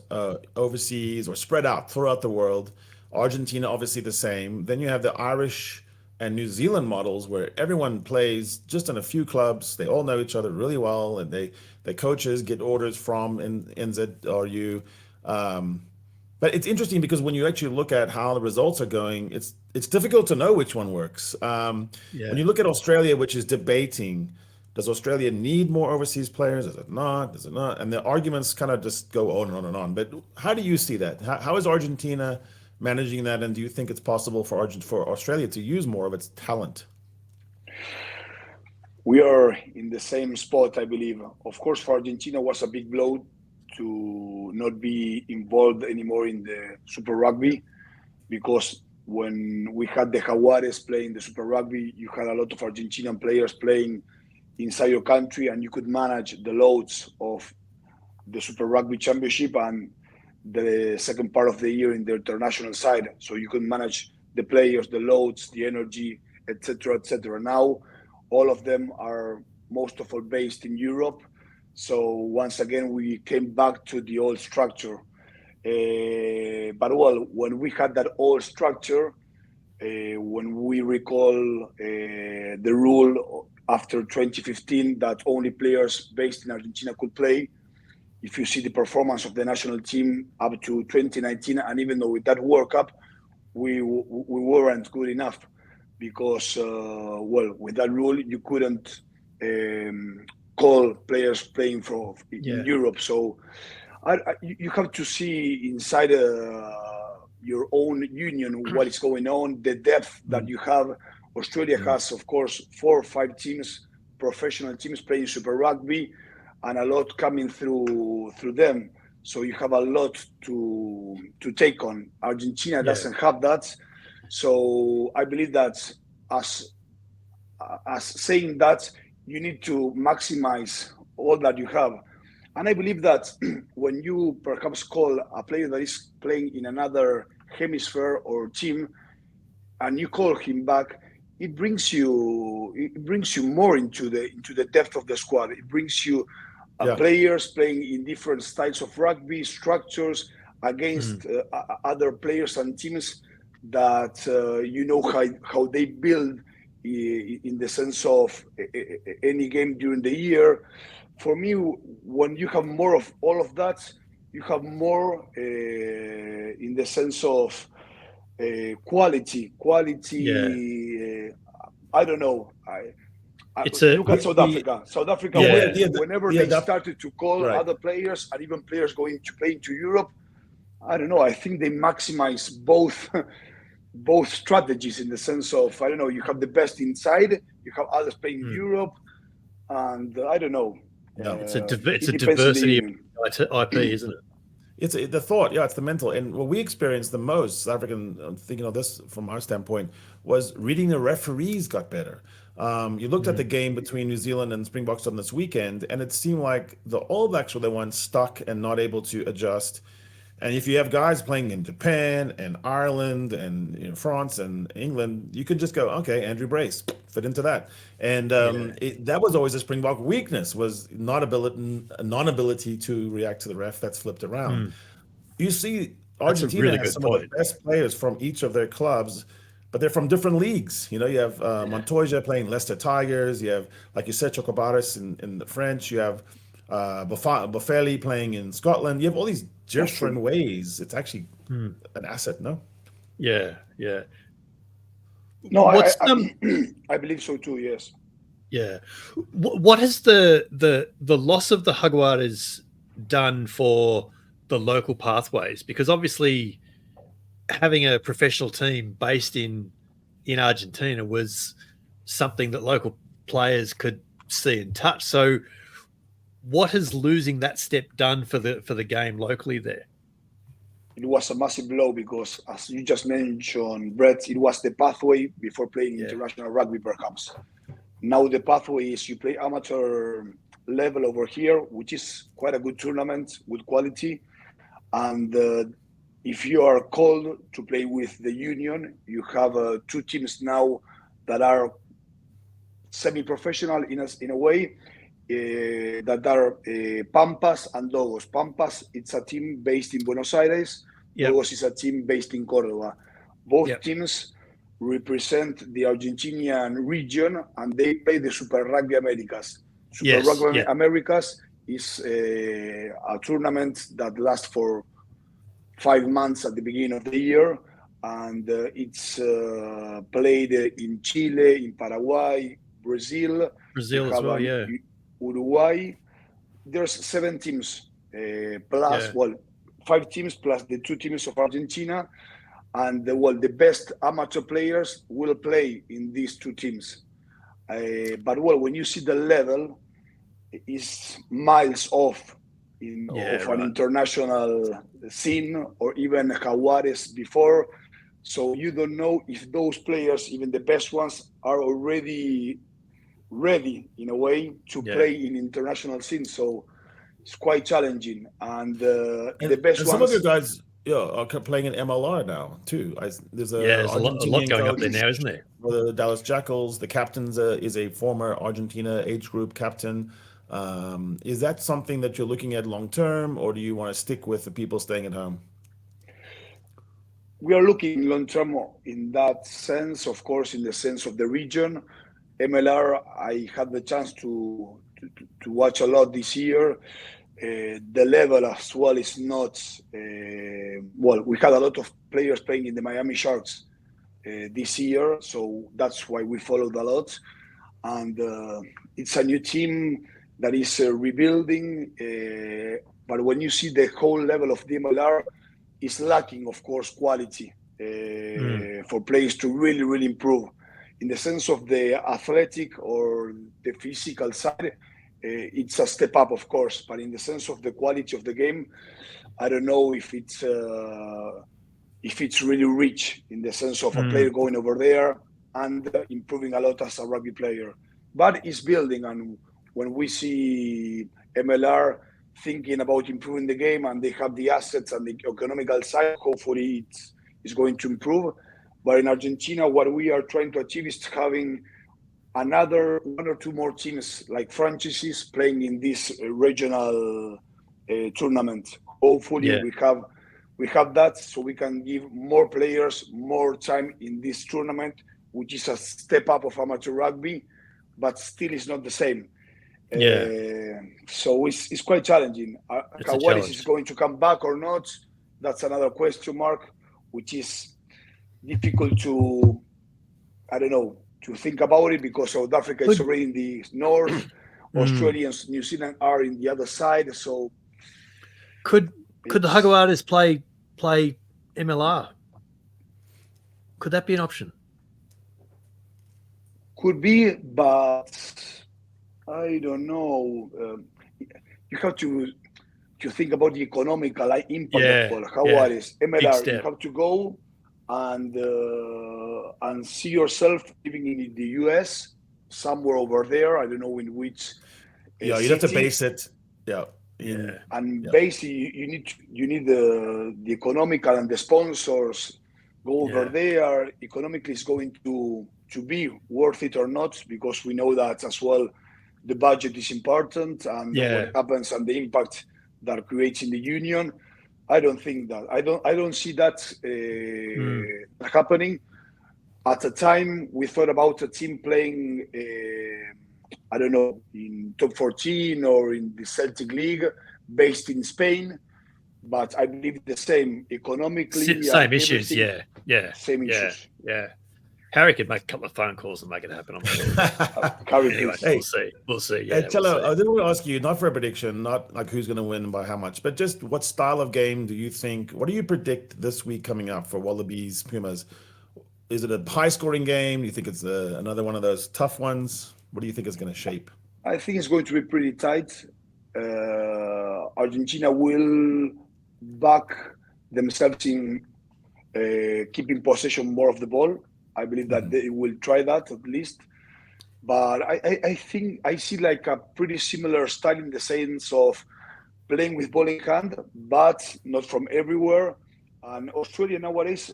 Speaker 1: overseas or spread out throughout the world. Argentina, obviously the same. Then you have the Irish and New Zealand models where everyone plays just in a few clubs. They all know each other really well, and the coaches get orders from NZRU. But it's interesting because when you actually look at how the results are going, it's difficult to know which one works. When you look at Australia, which is debating, does Australia need more overseas players? Does it not? Does it not? And the arguments kind of just go on and on and on. But how do you see that? How is Argentina managing that? And do you think it's possible for Australia to use more of its talent?
Speaker 3: We are in the same spot, I believe. Of course, for Argentina was a big blow to not be involved anymore in the Super Rugby, because when we had the Jaguares playing the Super Rugby, you had a lot of Argentinian players playing inside your country, and you could manage the loads of the Super Rugby Championship and the second part of the year in the international side. So you could manage the players, the loads, the energy, etc., etc. Now, all of them are most of all based in Europe. So once again, we came back to the old structure. But well, when we had that old structure, when we recall the rule after 2015 that only players based in Argentina could play, if you see the performance of the national team up to 2019, and even though with that World Cup, we weren't good enough because, well, with that rule, you couldn't call players playing in Europe. So you have to see inside your own union what is going on, the depth that you have. Australia has, of course, 4 or 5 teams, professional teams playing Super Rugby, and a lot coming through them. So you have a lot to take on. Argentina doesn't have that. So I believe that as saying that, you need to maximize all that you have. And I believe that when you perhaps call a player that is playing in another hemisphere or team, and you call him back, it brings you more into the depth of the squad. It brings you players playing in different styles of rugby, structures against other players and teams that how they build in the sense of any game during the year. For me, when you have more of all of that, you have more in the sense of quality. I don't know. Look at South Africa. South Africa, whenever they started to call other players and even players going to play into Europe, I don't know. I think they maximize both strategies in the sense of, I don't know, you have the best inside, you have others playing in Europe, and I don't know.
Speaker 1: Yeah.
Speaker 2: It's a diversity of IP, isn't it?
Speaker 1: It's the thought, it's the mental. And what we experienced the most, South African, I'm thinking of this from our standpoint, was reading the referees got better. You looked at the game between New Zealand and Springboks on this weekend, and it seemed like the All Blacks were the ones stuck and not able to adjust. And if you have guys playing in Japan and Ireland and France and England, you could just go, okay, Andrew Brace, fit into that. And that was always a Springbok weakness, was non-ability to react to the ref. That's flipped around. You see Argentina has some of the best players from each of their clubs, but they're from different leagues. You have Montoya playing Leicester Tigers. You have, like you said, Chocobaras in the French. You have Boffelli playing in Scotland. You have all these different ways. It's actually an asset, no?
Speaker 2: Yeah.
Speaker 3: No, I believe so too. Yes.
Speaker 2: Yeah. What has the loss of the Jaguares done for the local pathways? Because obviously, having a professional team based in Argentina was something that local players could see and touch. So, what has losing that step done for the game locally there?
Speaker 3: It was a massive blow because, as you just mentioned, Brett, it was the pathway before playing international rugby, perhaps. Now the pathway is you play amateur level over here, which is quite a good tournament with quality. And if you are called to play with the union, you have two teams now that are semi-professional in a way. That are Pampas and Logos. Pampas, it's a team based in Buenos Aires. Logos is a team based in Cordoba. Both teams represent the Argentinian region, and they play the Super Rugby Americas. Super Rugby Americas is a tournament that lasts for 5 months at the beginning of the year, and it's played in Chile, in Paraguay, Brazil
Speaker 2: as well,
Speaker 3: Uruguay. There's 7 teams plus 5 teams plus the 2 teams of Argentina, and the best amateur players will play in these 2 teams. But when you see the level, is miles off of an international scene or even Jaguares before. So you don't know if those players, even the best ones, are already ready in a way to play in international scene. So it's quite challenging. And the best ones.
Speaker 1: Some of your guys are playing in MLR now too. There's
Speaker 2: a lot going up there now, isn't there?
Speaker 1: For the Dallas Jackals, the captain is a former Argentina age group captain. Is that something that you're looking at long term, or do you want to stick with the people staying at home?
Speaker 3: We are looking long term in that sense, of course, in the sense of the region. MLR, I had the chance to watch a lot this year. The level as well is not we had a lot of players playing in the Miami Sharks this year, so that's why we followed a lot. And it's a new team that is rebuilding, but when you see the whole level of the MLR, is lacking, of course, quality for players to really improve. In the sense of the athletic or the physical side, it's a step up, of course. But in the sense of the quality of the game, I don't know if it's really rich in the sense of a player going over there and improving a lot as a rugby player. But it's building, and when we see MLR thinking about improving the game and they have the assets and the economical side, hopefully it's going to improve. But in Argentina, what we are trying to achieve is having another 1 or 2 more teams like franchises playing in this regional tournament. Hopefully we have that, so we can give more players more time in this tournament, which is a step up of amateur rugby, but still is not the same. So it's quite challenging. Jaguares is going to come back or not? That's another question mark, which is difficult to think about it, because South Africa is already in the north, Australia and New Zealand are in the other side. So
Speaker 2: could the Jaguares play MLR? Could that be an option?
Speaker 3: Could be, but I don't know. You have to think about the economical impact for Jaguares. MLR, you have to go and see yourself living in the US, somewhere over there. I don't know in which.
Speaker 1: You'd have to base it.
Speaker 3: Basically, you need the economical and the sponsors go over there. Economically, it's going to be worth it or not, because we know that as well. The budget is important, and what happens and the impact that creates in the union. I don't think that. I don't see that happening. At the time, we thought about a team playing, I don't know, in top 14 or in the Celtic League, based in Spain. But I believe the same economically.
Speaker 2: Same issues,
Speaker 3: Same issues.
Speaker 2: Yeah. Harry could make a couple of phone calls and make it happen. I'm sure. Anyway, we'll see. Yeah,
Speaker 1: Cello, I did want to ask you, not for a prediction, not like who's going to win by how much, but just what style of game do you think? What do you predict this week coming up for Wallabies Pumas? Is it a high-scoring game? Do you think it's another one of those tough ones? What do you think is going to shape?
Speaker 3: I think it's going to be pretty tight. Argentina will back themselves in keeping possession more of the ball. I believe that they will try that at least. But I think I see like a pretty similar style in the sense of playing with ball in hand, but not from everywhere. And Australia nowadays,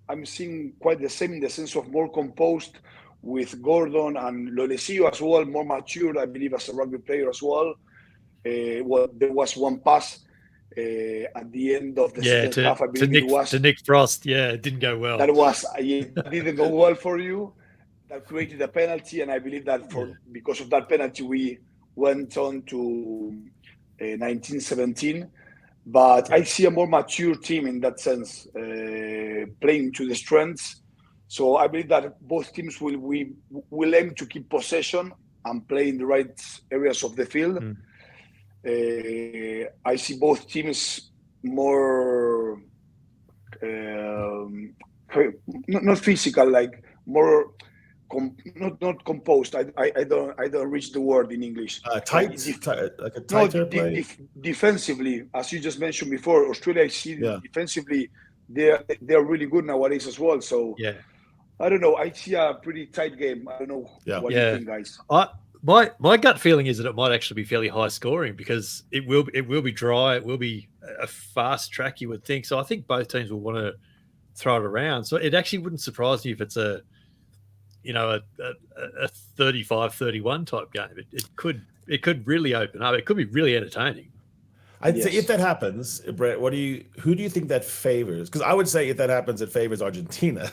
Speaker 3: I'm seeing quite the same in the sense of more composed, with Gordon and Lolesio as well, more mature, I believe, as a rugby player as well. There was one pass at the end of the second half, I believe
Speaker 2: to Nick Frost. It didn't go well.
Speaker 3: That didn't go well for you. That created a penalty, and I believe that because of that penalty, we went on to 1917. But I see a more mature team in that sense, playing to the strengths. So I believe that both teams will aim to keep possession and play in the right areas of the field. I see both teams more not physical, like more not composed. I don't reach the word in English.
Speaker 1: Tight, like a tighter play.
Speaker 3: Defensively, as you just mentioned before, Australia, I see defensively they're really good nowadays as well. So I don't know. I see a pretty tight game. I don't know what you think, guys.
Speaker 2: My gut feeling is that it might actually be fairly high scoring, because it will be dry. It will be a fast track, you would think. So I think both teams will want to throw it around. So it actually wouldn't surprise me if it's a 35-31 type game. It could really open up. It could be really entertaining.
Speaker 1: I'd say if that happens, Brett, who do you think that favors? Because I would say if that happens, it favors Argentina.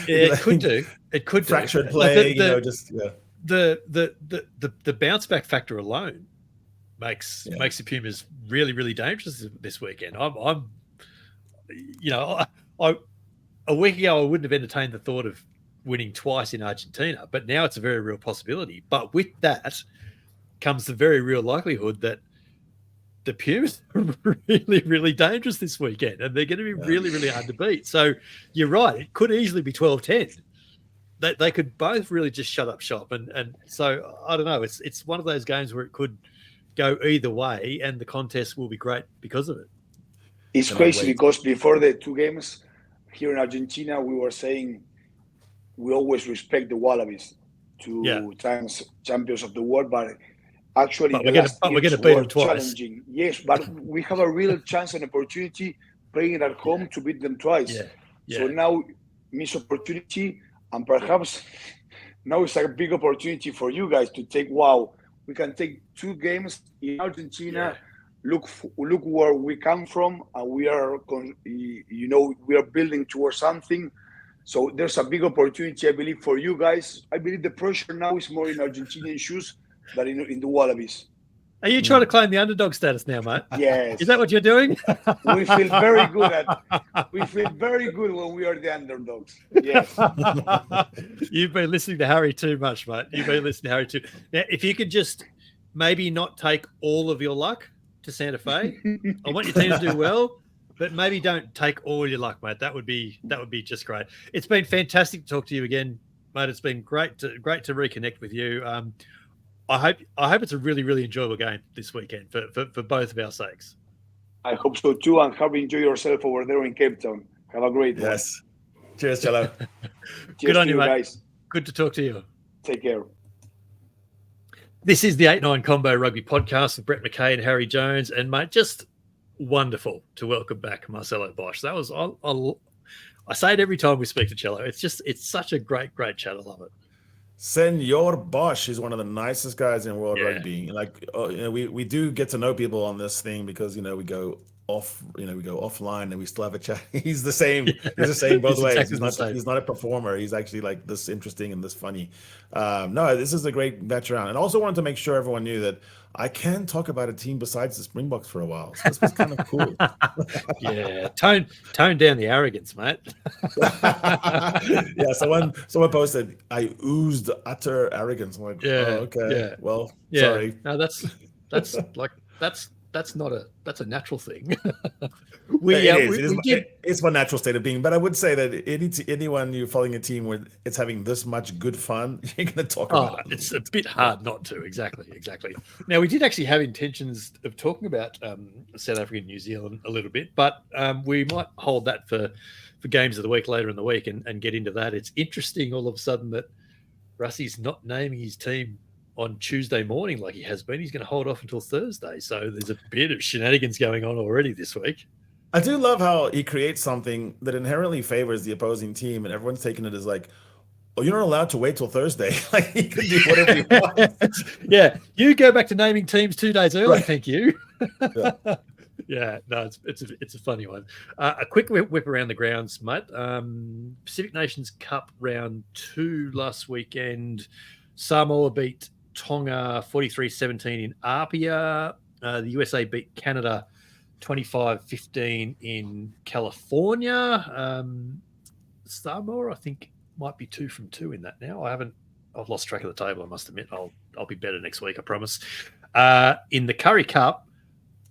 Speaker 2: It could do. It could
Speaker 1: fractured play.
Speaker 2: The bounce back factor alone makes the Pumas really, really dangerous this weekend. A week ago I wouldn't have entertained the thought of winning twice in Argentina, but now it's a very real possibility. But with that comes the very real likelihood that the Pumas are really, really dangerous this weekend, and they're going to be really, really hard to beat. So you're right. It could easily be 12-10. They could both really just shut up shop. And so, I don't know. It's one of those games where it could go either way, and the contest will be great because of it.
Speaker 3: It's crazy because before the two games here in Argentina, we were saying we always respect the Wallabies, 2 times champions of the world, but actually
Speaker 2: we're going to beat them twice.
Speaker 3: Challenging. Yes, but we have a real chance and opportunity playing at home to beat them twice. So now miss opportunity, and perhaps now it's a big opportunity for you guys to take. We can take 2 games in Argentina. Look where we come from, and we are building towards something. So there's a big opportunity, I believe, for you guys. I believe the pressure now is more in Argentinian shoes than in the Wallabies.
Speaker 2: Are you trying to claim the underdog status now, mate?
Speaker 3: Yes.
Speaker 2: Is that what you're doing?
Speaker 3: We feel very good when we are the underdogs. Yes.
Speaker 2: You've been listening to Harry too much, mate. You've been listening to Harry too. Now, if you could just maybe not take all of your luck to Santa Fe, I want your team to do well, but maybe don't take all your luck, mate. That would be just great. It's been fantastic to talk to you again, mate. It's been great to reconnect with you. I hope it's a really, really enjoyable game this weekend for both of our sakes.
Speaker 3: I hope so too, and Harvey, enjoy yourself over there in Cape Town. Have a great one.
Speaker 1: Yes. Cheers, Cello.
Speaker 2: Good on you, mate.
Speaker 3: Guys.
Speaker 2: Good to talk to you.
Speaker 3: Take care.
Speaker 2: This is the 8-9 Combo Rugby Podcast with Brett McKay and Harry Jones, and mate, just wonderful to welcome back Marcelo Bosch. That was I say it every time we speak to Cello. It's such a great chat. I love it.
Speaker 1: Senor Bosch is one of the nicest guys in world rugby. Like, we do get to know people on this thing because, we go off, we go offline and we still have a chat. He's the same. He's the same both ways.
Speaker 2: Exactly
Speaker 1: He's not a performer. He's actually like this interesting and this funny. No, this is a great veteran. And also wanted to make sure everyone knew that I can talk about a team besides the Springboks for a while. So this was kind of cool.
Speaker 2: Yeah, tone down the arrogance, mate.
Speaker 1: Yeah, someone posted, I oozed utter arrogance. I'm like, okay.
Speaker 2: Yeah.
Speaker 1: Well,
Speaker 2: Yeah.
Speaker 1: sorry.
Speaker 2: No, that's a natural thing.
Speaker 1: It's my natural state of being, but I would say that anyone you're following a team where it's having this much good fun, you're going to talk about it.
Speaker 2: It's a bit hard not to. Exactly. Now, we did actually have intentions of talking about South Africa and New Zealand a little bit, but we might hold that for games of the week later in the week and get into that. It's interesting all of a sudden that Russie's not naming his team on Tuesday morning like he has been. He's going to hold off until Thursday. So there's a bit of shenanigans going on already this week.
Speaker 1: I do love how he creates something that inherently favors the opposing team, and everyone's taking it as like, oh, you're not allowed to wait till Thursday. Like, he can do whatever you want.
Speaker 2: Yeah, you go back to naming teams 2 days early,
Speaker 1: right.
Speaker 2: Thank you.
Speaker 1: Yeah.
Speaker 2: Yeah, no, it's a funny one. A quick whip around the grounds, mate. Pacific Nations Cup round 2 last weekend. Samoa beat Tonga 43-17 in Apia. The USA beat Canada 25-15 in California. Samoa, I think, might be 2 from 2 in that now. I've lost track of the table, I must admit. I'll be better next week, I promise. In the Curry Cup,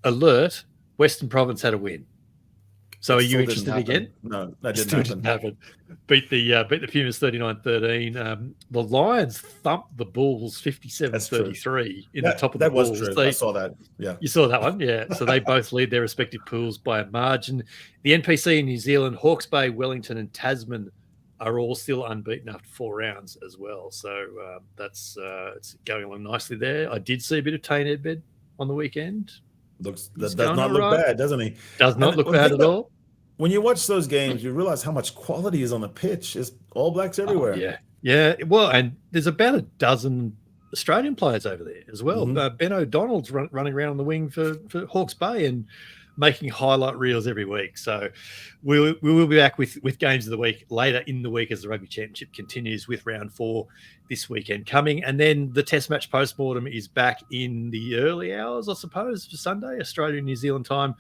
Speaker 2: alert, Western Province had a win. So are you interested again?
Speaker 1: No, that didn't happen.
Speaker 2: Beat the Pumas 39-13. The Lions thumped the Bulls 57-33 in the top of the Bulls.
Speaker 1: That was true. I saw that. Yeah.
Speaker 2: You saw that one? Yeah. So they both lead their respective pools by a margin. The NPC in New Zealand, Hawke's Bay, Wellington and Tasman are all still unbeaten after 4 rounds as well. So that's it's going along nicely there. I did see a bit of Tane Edbed on the weekend.
Speaker 1: Does not look bad, doesn't he?
Speaker 2: Does not look bad at all.
Speaker 1: When you watch those games, you realize how much quality is on the pitch. It's All Blacks everywhere.
Speaker 2: Yeah. Well, and there's about a dozen Australian players over there as well.
Speaker 1: Mm-hmm.
Speaker 2: Ben O'Donnell's running around on the wing for Hawke's Bay and making highlight reels every week. So we will be back with games of the week later in the week as the Rugby Championship continues with round 4 this weekend coming. And then the Test match postmortem is back in the early hours, I suppose, for Sunday, Australia and New Zealand time.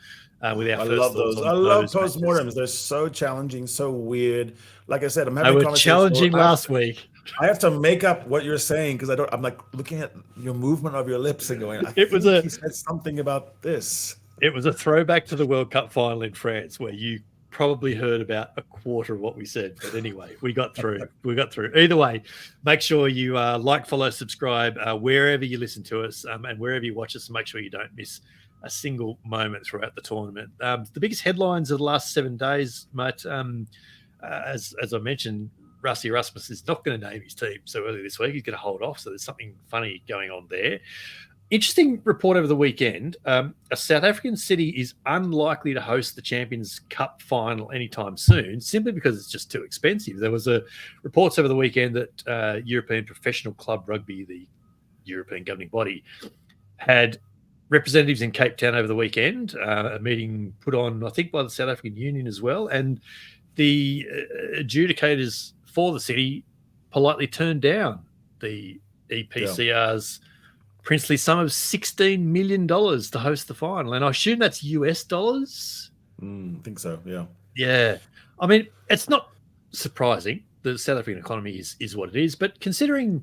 Speaker 2: With our
Speaker 1: I
Speaker 2: first
Speaker 1: love those. I love postmortems.
Speaker 2: Matches.
Speaker 1: They're so challenging, so weird. Like I said, I'm
Speaker 2: They
Speaker 1: having
Speaker 2: were challenging last week.
Speaker 1: I have to make up what you're saying because I'm like looking at your movement of your lips and going, he said something about this.
Speaker 2: It was a throwback to the World Cup final in France where you probably heard about a quarter of what we said. But anyway, we got through. Either way, make sure you like, follow, subscribe wherever you listen to us and wherever you watch us. Make sure you don't miss a single moment throughout the tournament. The biggest headlines of the last 7 days, mate, as I mentioned, Rusty Erasmus is not going to name his team so early this week. He's going to hold off. So there's something funny going on there. Interesting report over the weekend. A South African city is unlikely to host the Champions Cup final anytime soon, simply because it's just too expensive. There was reports over the weekend that European Professional Club Rugby, the European governing body, had representatives in Cape Town over the weekend, a meeting put on, I think, by the South African Union as well. And the adjudicators for the city politely turned down the EPCR's princely sum of $16 million to host the final. And I assume that's US dollars?
Speaker 1: I think so, yeah.
Speaker 2: Yeah. I mean, it's not surprising. The South African economy is what it is. But considering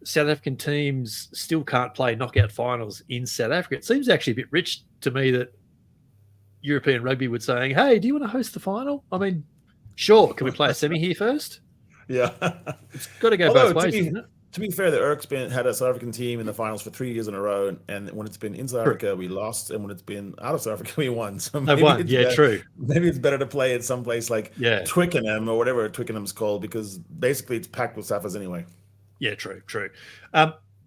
Speaker 2: South African teams still can't play knockout finals in South Africa, it seems actually a bit rich to me that European rugby would saying, hey, do you want to host the final? I mean, sure. Can we play a semi here first?
Speaker 1: Yeah.
Speaker 2: It's got to go both ways, isn't it?
Speaker 1: To be fair, the Urks had a South African team in the finals for 3 years in a row, and when it's been in South Africa, we lost, and when it's been out of South Africa, we won. So
Speaker 2: maybe won. Yeah, true.
Speaker 1: Maybe it's better to play at some place like Twickenham or whatever Twickenham's called, because basically it's packed with Saffas anyway.
Speaker 2: Yeah, true.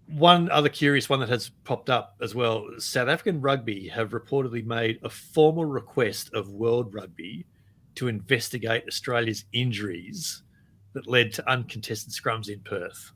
Speaker 2: One other curious one that has popped up as well, South African Rugby have reportedly made a formal request of World Rugby to investigate Australia's injuries that led to uncontested scrums in Perth.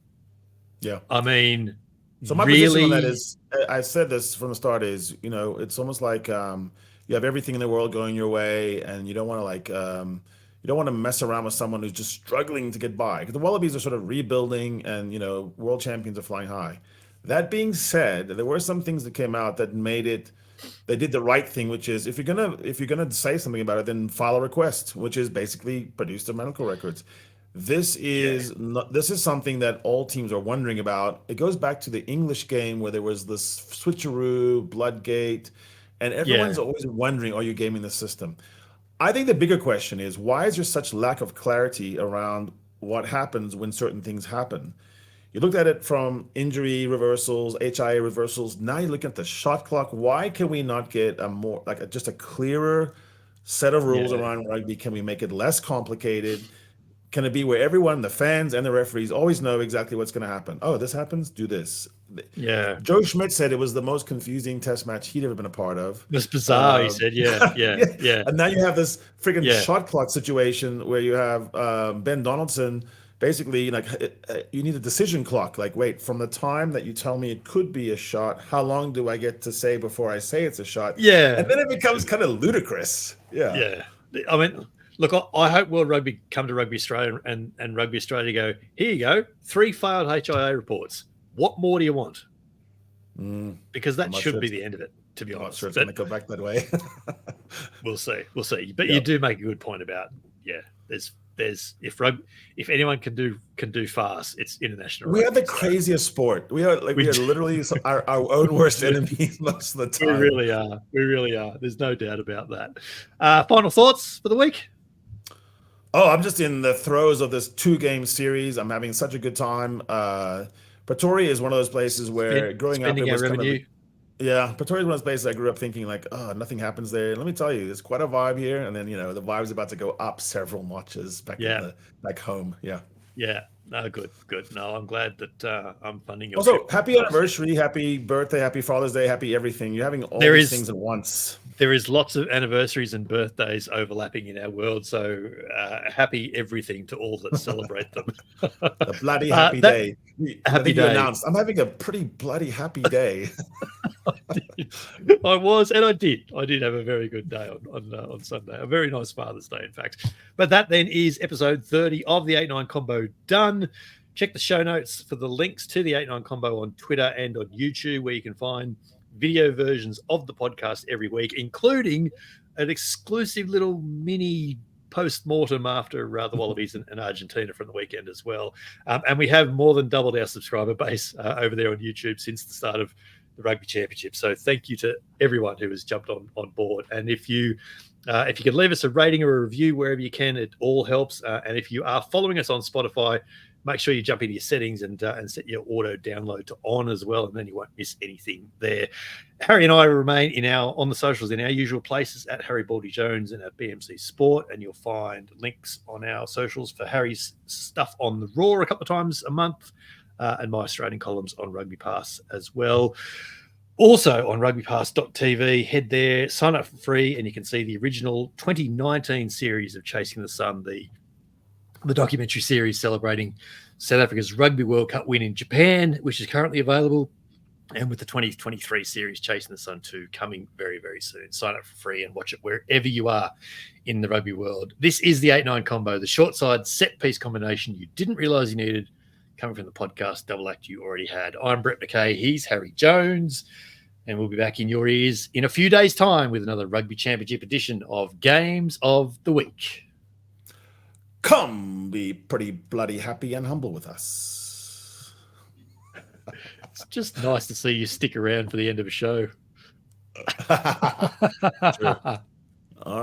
Speaker 1: Yeah.
Speaker 2: I mean,
Speaker 1: so my position on that is, I said this from the start, is, it's almost like you have everything in the world going your way, and you don't want to you don't want to mess around with someone who's just struggling to get by. Because the Wallabies are sort of rebuilding, and world champions are flying high. That being said, there were some things that came out that made it. They did the right thing, which is if you're gonna say something about it, then file a request, which is basically produce the medical records. This is something that all teams are wondering about. It goes back to the English game where there was this switcheroo, Bloodgate, and everyone's always wondering, are you gaming the system? I think the bigger question is, why is there such lack of clarity around what happens when certain things happen? You looked at it from injury reversals, HIA reversals. Now you look at the shot clock. Why can we not get just a clearer set of rules around rugby? Can we make it less complicated? Can it be where everyone, the fans and the referees, always know exactly what's going to happen? Oh, this happens, do this.
Speaker 2: Yeah.
Speaker 1: Joe Schmidt said it was the most confusing test match he'd ever been a part of.
Speaker 2: It's bizarre, he said. Yeah.
Speaker 1: And now you have this freaking shot clock situation where you have Ben Donaldson basically you need a decision clock. Like, wait, from the time that you tell me it could be a shot, how long do I get to say before I say it's a shot?
Speaker 2: Yeah.
Speaker 1: And then it becomes kind of ludicrous. Yeah.
Speaker 2: I mean, look, I hope World Rugby come to Rugby Australia and Rugby Australia go, here you go, 3 failed HIA reports. What more do you want? Because that should be the end of it, to be honest.
Speaker 1: I'm not sure it's going to go back that way.
Speaker 2: We'll see. But you do make a good point about, there's if anyone can do fast, it's international.
Speaker 1: We are the craziest sport. We are literally our own worst enemies most of the time.
Speaker 2: We really are. There's no doubt about that. Final thoughts for the week?
Speaker 1: Oh, I'm just in the throes of this 2-game series. I'm having such a good time. Pretoria is one of those places where growing up, it was Pretoria is one of those places I grew up thinking like, oh, nothing happens there. Let me tell you, there's quite a vibe here. And then, the vibe's about to go up several notches back home. Yeah.
Speaker 2: No, good. No, I'm glad that I'm funding your
Speaker 1: Also,
Speaker 2: trip.
Speaker 1: happy anniversary, happy birthday, happy Father's Day, happy everything. You're having all these things at once.
Speaker 2: There is lots of anniversaries and birthdays overlapping in our world, so happy everything to all that celebrate them.
Speaker 1: The bloody happy day.
Speaker 2: Happy day.
Speaker 1: Announced, I'm having a pretty bloody happy day.
Speaker 2: I did have a very good day on Sunday. A very nice Father's Day, in fact. But that then is episode 30 of the 8-9 Combo done. Check the show notes for the links to the 8-9 Combo on Twitter and on YouTube, where you can find video versions of the podcast every week, including an exclusive little mini post-mortem after the Wallabies and Argentina from the weekend as well. And we have more than doubled our subscriber base over there on YouTube since the start of the Rugby Championship. So thank you to everyone who has jumped on board. And if you could leave us a rating or a review wherever you can, it all helps. And if you are following us on Spotify, make sure you jump into your settings and set your auto download to on as well, and then you won't miss anything there. Harry and I remain on the socials in our usual places at HaribaldiJones and at BMC Sport, and you'll find links on our socials for Harry's stuff on the Raw a couple of times a month, and my Australian columns on RugbyPass as well. Also on rugbypass.tv, head there, sign up for free, and you can see the original 2019 series of Chasing the Sun, the documentary series celebrating South Africa's Rugby World Cup win in Japan, which is currently available, and with the 2023 series Chasing the Sun 2 coming very, very soon. Sign up for free and watch it wherever you are in the rugby world. This is the 8-9 Combo, the short side set piece combination you didn't realize you needed. coming from the podcast Double Act you already had. I'm Brett McKay. He's Harry Jones. And we'll be back in your ears in a few days' time with another Rugby Championship edition of Games of the Week.
Speaker 1: Come be pretty bloody happy and humble with us.
Speaker 2: It's just nice to see you stick around for the end of a show.
Speaker 1: True. All right.